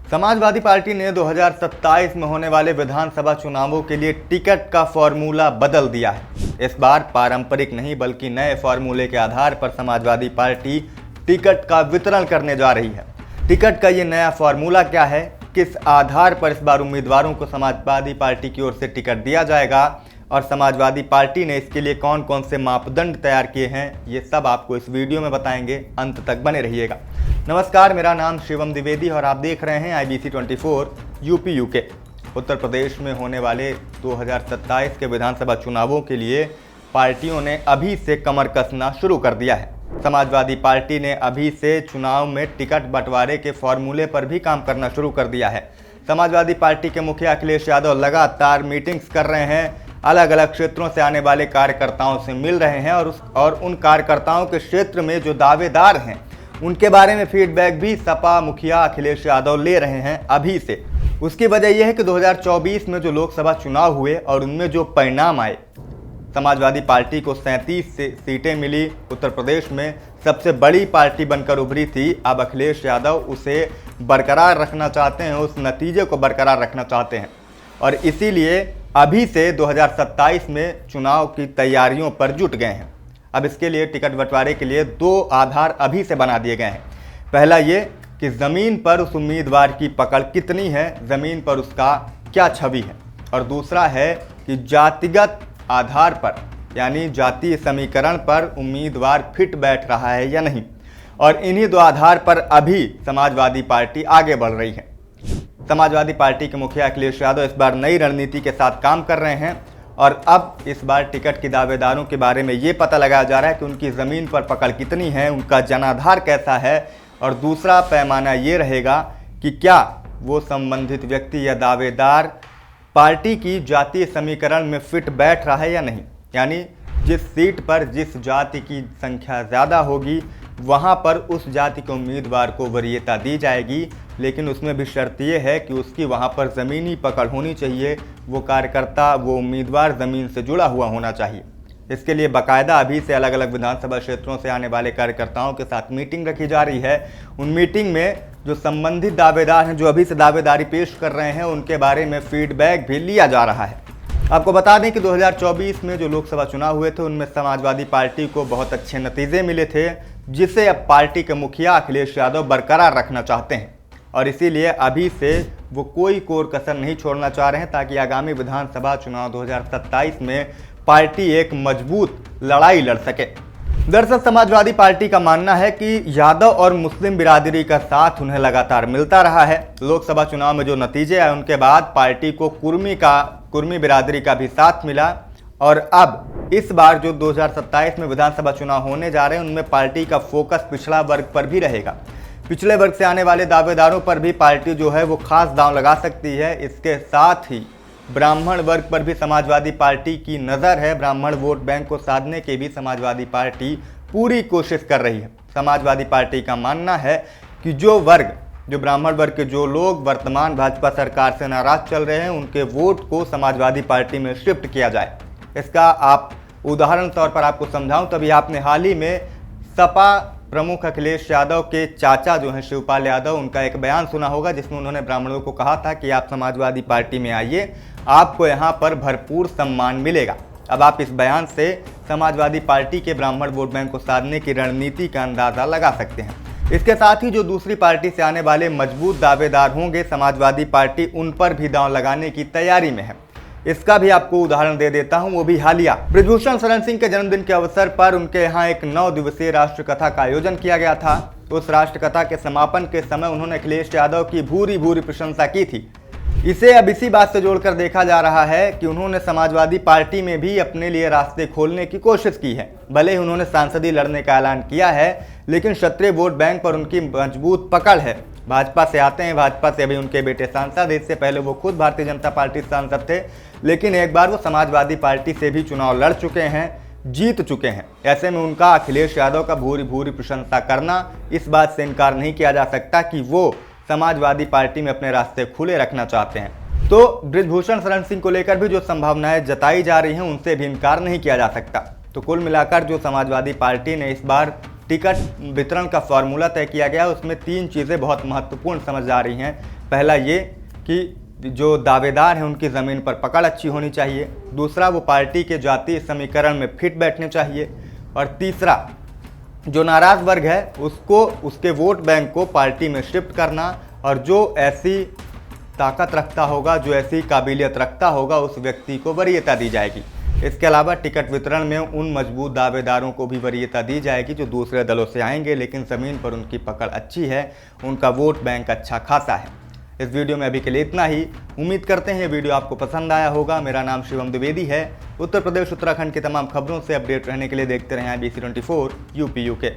Samajwadi party ने 2027 में होने वाले विधानसभा चुनावों के लिए टिकट का फॉर्मूला बदल दिया है। इस बार पारंपरिक नहीं बल्कि नए फॉर्मूले के आधार पर समाजवादी पार्टी टिकट का वितरण करने जा रही है। टिकट का ये नया फॉर्मूला क्या है, किस आधार पर इस बार उम्मीदवारों को समाजवादी पार्टी की ओर से टिकट दिया जाएगा और समाजवादी पार्टी ने इसके लिए कौन कौन से मापदंड तैयार किए हैं, ये सब आपको इस वीडियो में बताएंगे। अंत तक बने रहिएगा। नमस्कार, मेरा नाम शिवम द्विवेदी और आप देख रहे हैं IBC 24 UP UK. Uttar Pradesh में होने वाले 2027 के विधानसभा चुनावों के लिए पार्टियों ने अभी से कमर कसना शुरू कर दिया है। समाजवादी पार्टी ने अभी से चुनाव में टिकट बंटवारे के फॉर्मूले पर भी काम करना शुरू कर दिया है। समाजवादी पार्टी के मुखिया अखिलेश यादव लगातार मीटिंग्स कर रहे हैं, अलग अलग क्षेत्रों से आने वाले कार्यकर्ताओं से मिल रहे हैं और उन कार्यकर्ताओं के क्षेत्र में जो दावेदार हैं उनके बारे में फीडबैक भी सपा मुखिया अखिलेश यादव ले रहे हैं अभी से। उसकी वजह यह है कि 2024 में जो लोकसभा चुनाव हुए और उनमें जो परिणाम आए, समाजवादी पार्टी को 37 सीटें मिली। उत्तर प्रदेश में सबसे बड़ी पार्टी बनकर उभरी थी। अब अखिलेश यादव उसे बरकरार रखना चाहते हैं, उस नतीजे को बरकरार रखना चाहते हैं और इसीलिए अभी से 2027 में चुनाव की तैयारियों पर जुट गए हैं। अब इसके लिए टिकट बंटवारे के लिए दो आधार अभी से बना दिए गए हैं। पहला ये कि ज़मीन पर उस उम्मीदवार की पकड़ कितनी है, ज़मीन पर उसका क्या छवि है, और दूसरा है कि जातिगत आधार पर यानी जातीय समीकरण पर उम्मीदवार फिट बैठ रहा है या नहीं। और इन्हीं दो आधार पर अभी समाजवादी पार्टी आगे बढ़ रही है। समाजवादी पार्टी के मुखिया अखिलेश यादव इस बार नई रणनीति के साथ काम कर रहे हैं और अब इस बार टिकट के दावेदारों के बारे में ये पता लगाया जा रहा है कि उनकी ज़मीन पर पकड़ कितनी है, उनका जनाधार कैसा है, और दूसरा पैमाना ये रहेगा कि क्या वो संबंधित व्यक्ति या दावेदार पार्टी की जातीय समीकरण में फिट बैठ रहा है या नहीं। यानी जिस सीट पर जिस जाति की संख्या ज़्यादा होगी वहाँ पर उस जाति के उम्मीदवार को वरीयता दी जाएगी, लेकिन उसमें भी शर्त यह है कि उसकी वहाँ पर ज़मीनी पकड़ होनी चाहिए, वो कार्यकर्ता वो उम्मीदवार ज़मीन से जुड़ा हुआ होना चाहिए। इसके लिए बाकायदा अभी से अलग अलग विधानसभा क्षेत्रों से आने वाले कार्यकर्ताओं के साथ मीटिंग रखी जा रही है। उन मीटिंग में जो संबंधित दावेदार हैं, जो अभी से दावेदारी पेश कर रहे हैं, उनके बारे में फीडबैक भी लिया जा रहा है। आपको बता दें कि 2024 में जो लोकसभा चुनाव हुए थे उनमें समाजवादी पार्टी को बहुत अच्छे नतीजे मिले थे, जिसे अब पार्टी के मुखिया अखिलेश यादव बरकरार रखना चाहते हैं और इसीलिए अभी से वो कोई कोर कसर नहीं छोड़ना चाह रहे हैं ताकि आगामी विधानसभा चुनाव 2027 में पार्टी एक मजबूत लड़ाई लड़ सके। दरअसल समाजवादी पार्टी का मानना है कि यादव और मुस्लिम बिरादरी का साथ उन्हें लगातार मिलता रहा है। लोकसभा चुनाव में जो नतीजे आए उनके बाद पार्टी को कुर्मी बिरादरी का भी साथ मिला और अब इस बार जो 2027 में विधानसभा चुनाव होने जा रहे हैं उनमें पार्टी का फोकस पिछड़ा वर्ग पर भी रहेगा। पिछले वर्ग से आने वाले दावेदारों पर भी पार्टी जो है वो खास दांव लगा सकती है। इसके साथ ही ब्राह्मण वर्ग पर भी समाजवादी पार्टी की नज़र है। ब्राह्मण वोट बैंक को साधने की भी समाजवादी पार्टी पूरी कोशिश कर रही है। समाजवादी पार्टी का मानना है कि जो ब्राह्मण वर्ग के जो लोग वर्तमान भाजपा सरकार से नाराज चल रहे हैं उनके वोट को समाजवादी पार्टी में शिफ्ट किया जाए। इसका आप उदाहरण तौर पर आपको समझाऊं, तभी आपने हाल ही में सपा प्रमुख अखिलेश यादव के चाचा जो हैं शिवपाल यादव, उनका एक बयान सुना होगा जिसमें उन्होंने ब्राह्मणों को कहा था कि आप समाजवादी पार्टी में आइए, आपको यहाँ पर भरपूर सम्मान मिलेगा। अब आप इस बयान से समाजवादी पार्टी के ब्राह्मण वोट बैंक को साधने की रणनीति का अंदाज़ा लगा सकते हैं। इसके साथ ही जो दूसरी पार्टी से आने वाले मजबूत दावेदार होंगे, समाजवादी पार्टी उन पर भी दांव लगाने की तैयारी में है। इसका भी आपको उदाहरण दे देता हूं, वो भी हालिया बृजभूषण शरण सिंह के जन्मदिन के अवसर पर उनके यहाँ एक 9 दिवसीय राष्ट्रकथा का आयोजन किया गया था। उस राष्ट्रकथा के समापन के समय उन्होंने अखिलेश यादव की भूरी भूरी प्रशंसा की थी। इसे अब इसी बात से जोड़कर देखा जा रहा है कि उन्होंने समाजवादी पार्टी में भी अपने लिए रास्ते खोलने की कोशिश की है। भले ही उन्होंने सांसदी लड़ने का ऐलान किया है, लेकिन क्षत्रिय वोट बैंक पर उनकी मजबूत पकड़ है। भाजपा से आते हैं, भाजपा से अभी उनके बेटे सांसद, इससे पहले वो खुद भारतीय जनता पार्टी सांसद थे, लेकिन एक बार वो समाजवादी पार्टी से भी चुनाव लड़ चुके हैं, जीत चुके हैं। ऐसे में उनका अखिलेश यादव का भूरी भूरी प्रशंसा करना, इस बात से इनकार नहीं किया जा सकता कि वो समाजवादी पार्टी में अपने रास्ते खुले रखना चाहते हैं। तो बृजभूषण शरण सिंह को लेकर भी जो संभावनाएं जताई जा रही हैं उनसे भी इनकार नहीं किया जा सकता। तो कुल मिलाकर जो समाजवादी पार्टी ने इस बार टिकट वितरण का फॉर्मूला तय किया गया, उसमें 3 चीज़ें बहुत महत्वपूर्ण समझ आ रही हैं। पहला ये कि जो दावेदार हैं उनकी ज़मीन पर पकड़ अच्छी होनी चाहिए, दूसरा वो पार्टी के जातीय समीकरण में फिट बैठने चाहिए, और तीसरा जो नाराज़ वर्ग है उसको उसके वोट बैंक को पार्टी में शिफ्ट करना, और जो ऐसी ताकत रखता होगा, जो ऐसी काबिलियत रखता होगा, उस व्यक्ति को वरीयता दी जाएगी। इसके अलावा टिकट वितरण में उन मजबूत दावेदारों को भी वरीयता दी जाएगी जो दूसरे दलों से आएंगे लेकिन ज़मीन पर उनकी पकड़ अच्छी है, उनका वोट बैंक अच्छा खासा है। इस वीडियो में अभी के लिए इतना ही। उम्मीद करते हैं ये वीडियो आपको पसंद आया होगा। मेरा नाम शिवम द्विवेदी है। उत्तर प्रदेश उत्तराखंड की तमाम खबरों से अपडेट रहने के लिए देखते रहें IBC 24 UP UK।